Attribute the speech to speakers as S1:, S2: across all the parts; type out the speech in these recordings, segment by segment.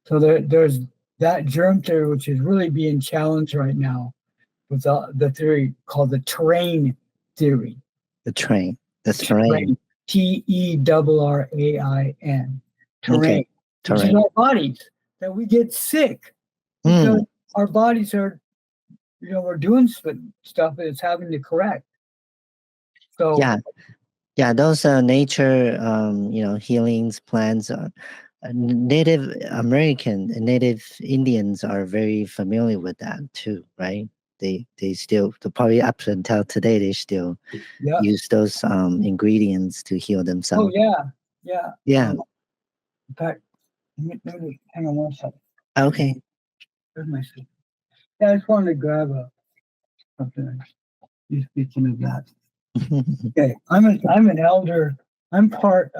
S1: So there's that germ theory, which is really being challenged right now with the theory called the terrain theory.
S2: The terrain.
S1: Terrain. Terrain.
S2: Okay.
S1: Which is our bodies, that we get sick because our bodies are, we're doing stuff that it's having to correct. So
S2: yeah, those nature, healings plants. Native American and Native Indians are very familiar with that too, right? They still, probably up until today, they still use those ingredients to heal themselves.
S1: Oh yeah. In fact, hang on one second.
S2: Okay.
S1: Where's my seat? Yeah, I just wanted to grab something. You speaking of that. Okay, I'm an elder. I'm part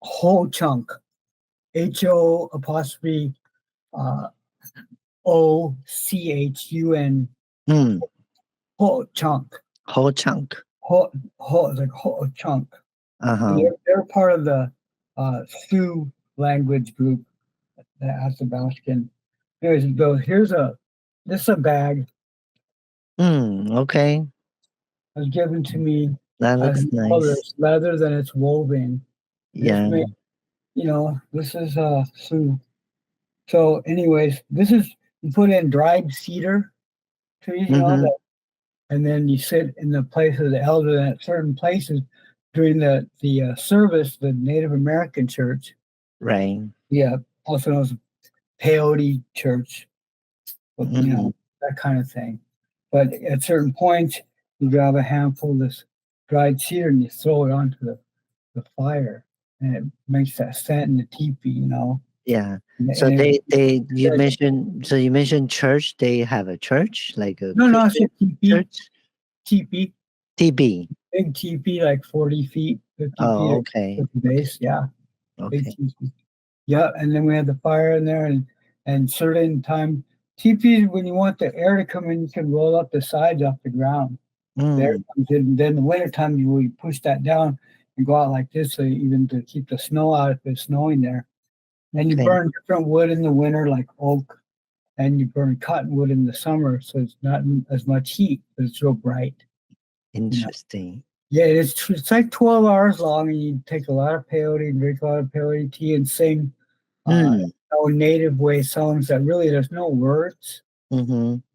S1: Ho Chunk, HO' OCHUN. Ho Chunk.
S2: Ho Chunk.
S1: Ho like Ho Chunk.
S2: Uh-huh.
S1: They're part of the Sioux language group, the Athabascan. Anyways, this is a bag.
S2: Okay.
S1: It was given to me.
S2: That looks nice.
S1: It's leather than it's woven.
S2: Yeah.
S1: This is Sioux. So, anyways, you put in dried cedar trees, and then you sit in the place of the elder at certain places during the service, the Native American church.
S2: Right.
S1: Yeah, also known as peyote church, that kind of thing. But at certain points, you grab a handful of this dried cedar and you throw it onto the fire, and it makes that scent in the teepee,
S2: Yeah. So you mentioned church. They have a church, like a
S1: no, it's a teepee.
S2: Church?
S1: Teepee.
S2: Teepee.
S1: Big teepee, like 40 feet, 50 feet.
S2: Okay.
S1: At the base, yeah.
S2: Okay.
S1: Big teepee. Yeah, and then we had the fire in there, and certain time teepees, when you want the air to come in, you can roll up the sides off the ground. The air comes in. Then in the wintertime, you push that down and go out like this, so even to keep the snow out if it's snowing there. And you burn different wood in the winter, like oak, and you burn cottonwood in the summer, so it's not as much heat, but it's real bright.
S2: Interesting.
S1: Yeah, it's like 12 hours long, and you take a lot of peyote and drink a lot of peyote tea and sing native way songs that really there's no words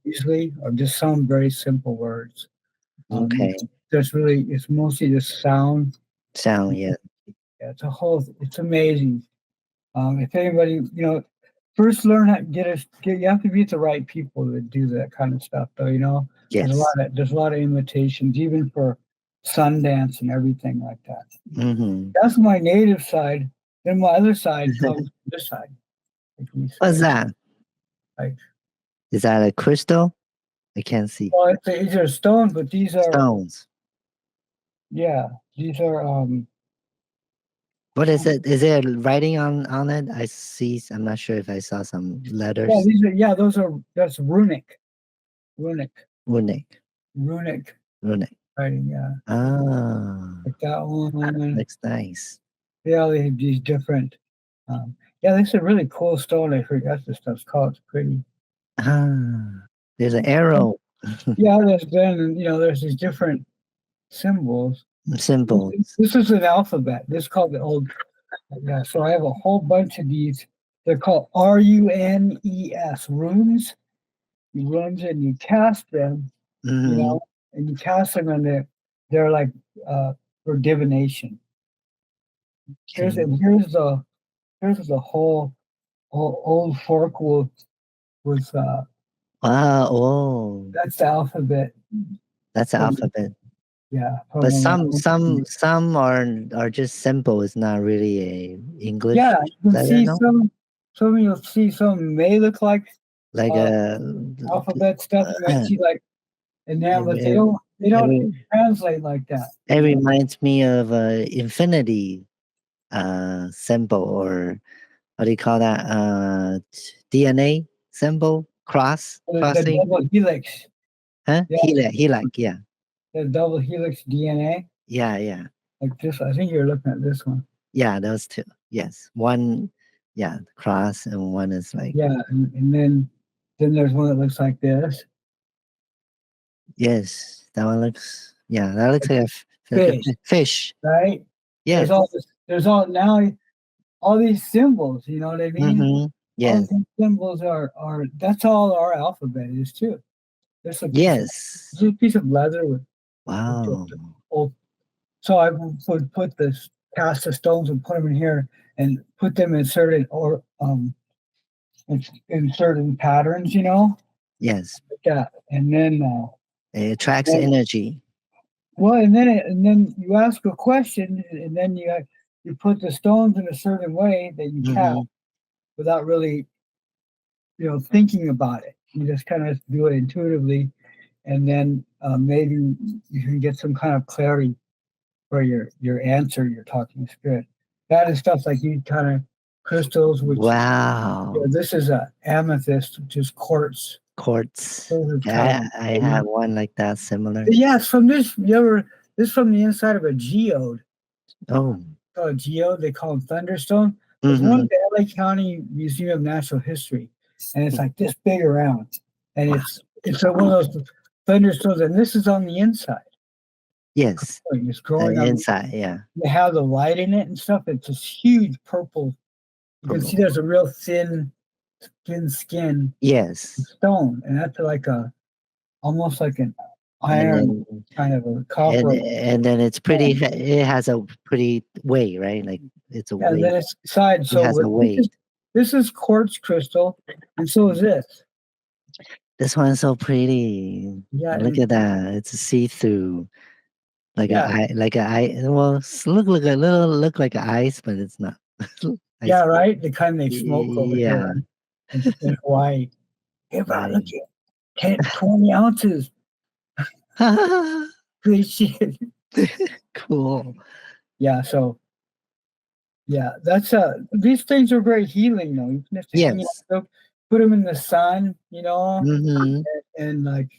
S1: usually, or just some very simple words.
S2: Okay.
S1: It's mostly just sound.
S2: Sound, yeah.
S1: Yeah, it's amazing. If anybody, first learn how to you have to be with the right people to do that kind of stuff, though,
S2: Yes.
S1: There's a lot of imitations, even for Sundance and everything like that. That's my native side. Then my other side comes this side.
S2: What's that? Is that a crystal? I can't see.
S1: Well, these are stones, but these are
S2: stones.
S1: Yeah, these are.
S2: What is it? Is there writing on it? I see. I'm not sure if I saw some letters.
S1: Yeah, that's runic. Runic. Writing, yeah. Like that one.
S2: Looks nice.
S1: Yeah, they have these different. This is a really cool stone. I forgot this stuff's called. It's pretty.
S2: There's an arrow.
S1: There's these different symbols. This is an alphabet. This is called the old. Yeah, so I have a whole bunch of these. They're called RUNES, runes. Runes, and you cast them, and you cast them, and they're like for divination. Here's the whole old fork with that's the alphabet.
S2: That's the alphabet.
S1: Yeah,
S2: but some are just simple. It's not really a English.
S1: Yeah, you can see some you'll see some may look like
S2: a
S1: alphabet stuff. You might see like, and then but they don't translate like that.
S2: It reminds me of infinity symbol, or what do you call that? DNA symbol, crossing.
S1: The double helix.
S2: Huh? Yeah. Helix, yeah.
S1: The double helix DNA.
S2: Yeah.
S1: Like this, I think you're looking at this one.
S2: Yeah, those two. Yes, one. Yeah, cross, and one is like,
S1: Yeah, and then there's one that looks like this.
S2: yes, that one looks, yeah, that looks like like a
S1: Fish,
S2: fish.
S1: right?
S2: Yes.
S1: There's all now all these symbols, you know what I mean?
S2: Mm-hmm.
S1: All
S2: Yes.
S1: these symbols are that's all our alphabet is too. There's a piece of
S2: Yes.
S1: Just a piece of leather with
S2: Wow.
S1: the old. So I would put this cast the stones and put them in here and put them in certain or in certain patterns, you know,
S2: Yes.
S1: like that. And then
S2: It attracts
S1: and,
S2: energy.
S1: well, and then you ask a question, and then you put the stones in a certain way that you cast
S2: Mm-hmm.
S1: without really thinking about it. You just kind of do it intuitively, and then maybe you can get some kind of clarity for your answer, your talking spirit. That is stuff like you kind of crystals, which
S2: Wow.
S1: this is a amethyst, which is quartz.
S2: Quartz.
S1: Those are kind
S2: Yeah,
S1: of
S2: I have one like that similar.
S1: yes. From this, this from the inside of a geode.
S2: Oh.
S1: A geode, they call them thunderstone. There's one
S2: Mm-hmm.
S1: at the LA County Museum of Natural History, and it's like this big around, and
S2: Wow.
S1: it's one of those thunderstones, and this is on the inside.
S2: Yes.
S1: It's growing on.
S2: Inside, yeah.
S1: They have the light in it and stuff. It's this huge purple. You can see
S2: Purple.
S1: there's a real thin skin
S2: Yes.
S1: stone, and that's like almost like an
S2: And
S1: iron
S2: then
S1: kind of a copper.
S2: and then it's pretty, it has a pretty weight, right? Like it's a
S1: And
S2: weight.
S1: then it's side.
S2: It
S1: So
S2: has a weight.
S1: this is quartz crystal, and so is this.
S2: This one's so pretty.
S1: Yeah,
S2: Look at that. It's a see-through. Like a
S1: yeah,
S2: eye, like a eye. Well, look a little look like an ice, but it's not.
S1: yeah,
S2: Ice.
S1: right. The kind they smoke over
S2: Yeah.
S1: here in Hawaii. Hey, bro,
S2: Right.
S1: look at 10, 20 ounces. Great shit.
S2: Cool.
S1: Yeah, so yeah, that's these things are very healing though. You can just hang it
S2: Yes.
S1: up, put them in the sun,
S2: Mm-hmm.
S1: and like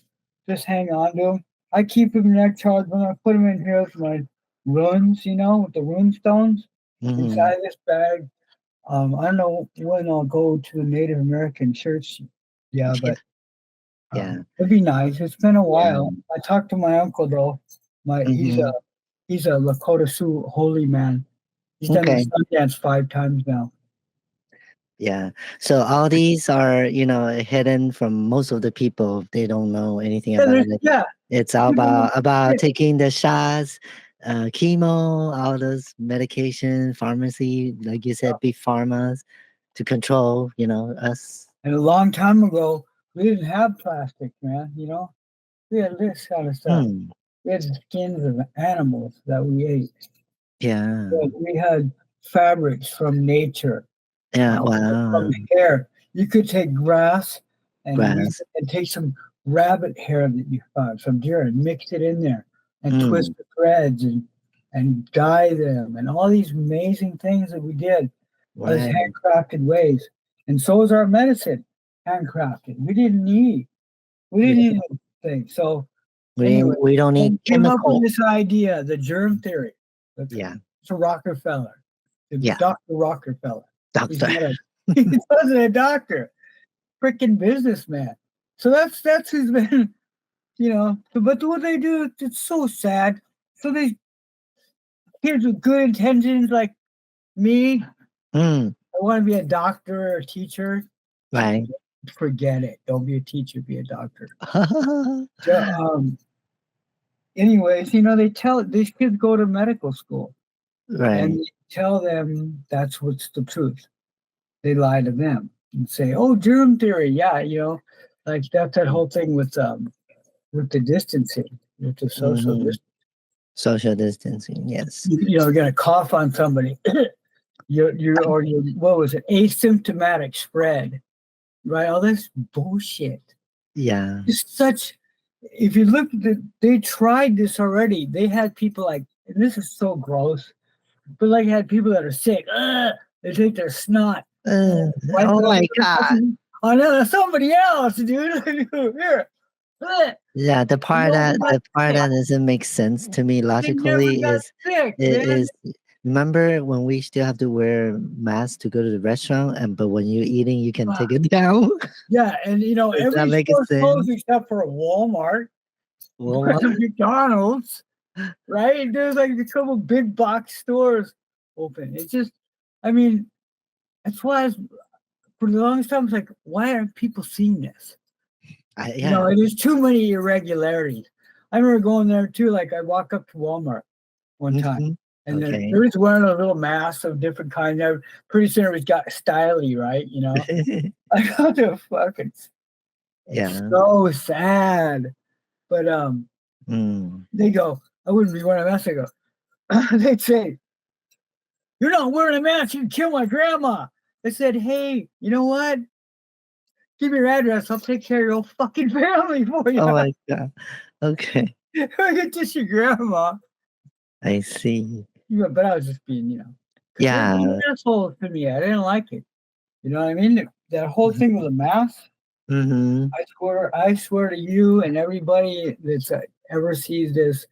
S1: just hang on to them. I keep them neck charged when I put them in here with my runes, with the rune stones
S2: Mm-hmm.
S1: inside this bag. I don't know when I'll go to the Native American church. Yeah,
S2: Yeah.
S1: but
S2: Yeah.
S1: it'd be nice. It's been a
S2: Yeah.
S1: while. I talked to my uncle though. My
S2: Mm-hmm.
S1: he's a Lakota Sioux holy man. He's done the
S2: Okay.
S1: Sundance 5 times now.
S2: Yeah. So all these are, hidden from most of the people. They don't know anything
S1: Yeah,
S2: about it.
S1: yeah.
S2: It's all
S1: People,
S2: about
S1: yeah,
S2: taking the shots, chemo, all those medication, pharmacy, like you said, big pharmas to control, us.
S1: and a long time ago, we didn't have plastic, man. We had this kind of stuff.
S2: Hmm.
S1: We had skins of animals that we ate.
S2: Yeah.
S1: We had fabrics from nature,
S2: Yeah.
S1: from
S2: Wow.
S1: hair. You could take grass
S2: Grass.
S1: and take some rabbit hair that you found from deer and mix it in there and twist
S2: Mm.
S1: the threads and dye them and all these amazing things that we did as
S2: Right.
S1: handcrafted ways. And so is our medicine handcrafted. We
S2: Yeah.
S1: didn't need anything. So anyway,
S2: We don't need
S1: we came up with
S2: chemical.
S1: this idea, the germ theory.
S2: Yeah.
S1: To Rockefeller,
S2: Yeah.
S1: Dr. Rockefeller. He's
S2: Doctor.
S1: not he wasn't a doctor, freaking businessman. So that's who's been, But what they do, it's so sad. So these kids with good intentions, like me,
S2: Mm.
S1: I want to be a doctor or a teacher.
S2: Right.
S1: Forget it. Don't be a teacher. Be a doctor. So, anyways, they tell these kids go to medical school and
S2: Right.
S1: they tell them that's what's the truth. They lie to them and say, "Oh, germ theory, yeah, like that's that whole thing with the distancing, with the social
S2: Mm-hmm.
S1: distance.
S2: Social distancing. Yes.
S1: You're gonna cough on somebody, you're what was it? Asymptomatic spread, right? All this bullshit.
S2: Yeah.
S1: It's such. If you look at they tried this already. They had people like, and this is so gross, but like had people that are sick. They take their snot. Wipe
S2: Oh
S1: it
S2: my God.
S1: on somebody else, dude. Here.
S2: Yeah, the part
S1: Nobody got
S2: that
S1: sick.
S2: doesn't make sense to me
S1: They never
S2: logically
S1: got sick, man.
S2: is Remember when we still have to wear masks to go to the restaurant, but when you're eating, you can take it down?
S1: Yeah, and
S2: Does that
S1: every
S2: make
S1: store's
S2: sense?
S1: closed except for Walmart,
S2: Walmart?
S1: McDonald's, right? There's like a couple big box stores open. It's just, I mean, that's why for the longest time, it's like, why aren't people seeing this?
S2: Yeah.
S1: There's too many irregularities. I remember going there too. Like I walk up to Walmart one time, and
S2: Okay.
S1: there was wearing a little mask of different kinds. Pretty soon it was got styly, right? I got to fucking. It's so sad. But they go, I wouldn't be wearing a mask. I go, they'd say, "You're not wearing a mask. You can kill my grandma." I said, "Hey, you know what? Give me your address. I'll take care of your whole fucking family for you."
S2: Oh my God. Okay.
S1: It's just your grandma.
S2: I see.
S1: Yeah, but I was just being,
S2: Yeah.
S1: an asshole to me. I didn't like it. You know what I mean? That whole thing with the mask. I swear to you and everybody that's ever sees this,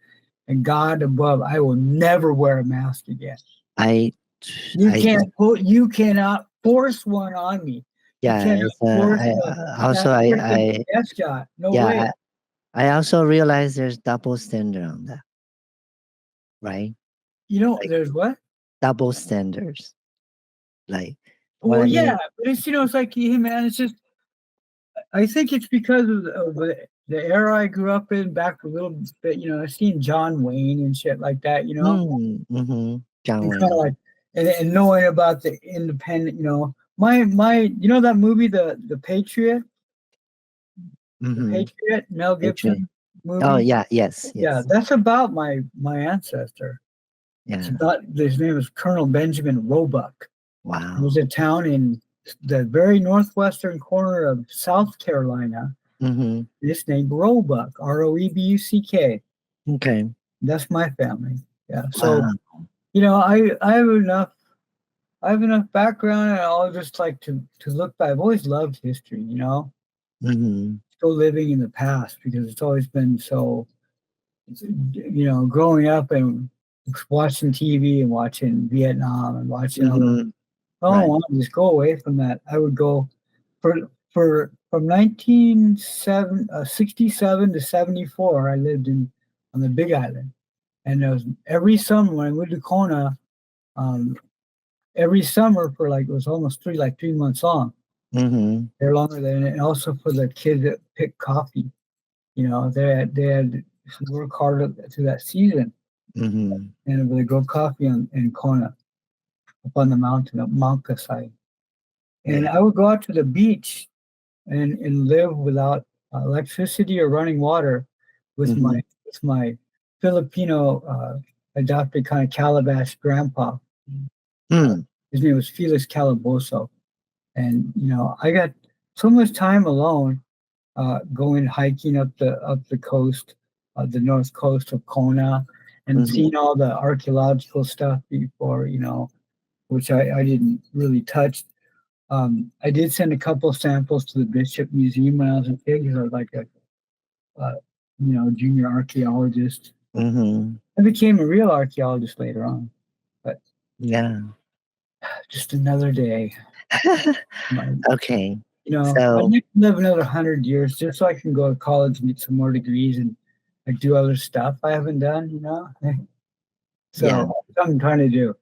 S1: and God above, I will never wear a mask again. You cannot force one on me.
S2: Yeah.
S1: No way.
S2: I also realize there's double standard on that, right?
S1: There's what?
S2: Double standards. Like,
S1: well, yeah, but it's like, hey, man, it's just, I think it's because of the era I grew up in back a little bit, I've seen John Wayne and shit like that,
S2: John
S1: and
S2: Wayne.
S1: kind of like, and knowing about the independent, my, that movie, the Patriot, the Patriot, Mel Gibson movie.
S2: Oh yeah, yes.
S1: Yeah, that's about my ancestor.
S2: Yeah.
S1: It's about, his name is Colonel Benjamin Roebuck.
S2: Wow.
S1: It was a town in the very northwestern corner of South Carolina. It's named Roebuck, Roebuck.
S2: Okay.
S1: That's my family. Yeah. So, I have enough. I have enough background, and I'll just like to look back. I've always loved history. Still living in the past because it's always been so. Growing up and watching TV and watching Vietnam and watching all that. I don't want to just go away from that. I would go from 1967 to 74. I lived on the Big Island, and it was every summer when I moved to Kona. Every summer for it was almost 3 months long. They're longer than, and also for the kids that pick coffee. They had to work hard through that season, and they grow coffee in Kona, up on the mountain, up Mount Kasai. And I would go out to the beach and live without electricity or running water with my Filipino adopted kind of calabash grandpa. His name was Felix Calaboso. And I got so much time alone going hiking up the coast, the north coast of Kona, and seeing all the archaeological stuff before, which I didn't really touch. I did send a couple of samples to the Bishop Museum when I was a kid because I was like a junior archaeologist. I became a real archaeologist later on, but
S2: yeah,
S1: just another day.
S2: Okay.
S1: I'd like to live another 100 years just so I can go to college and get some more degrees and do other stuff I haven't done. So that's what I'm trying to do.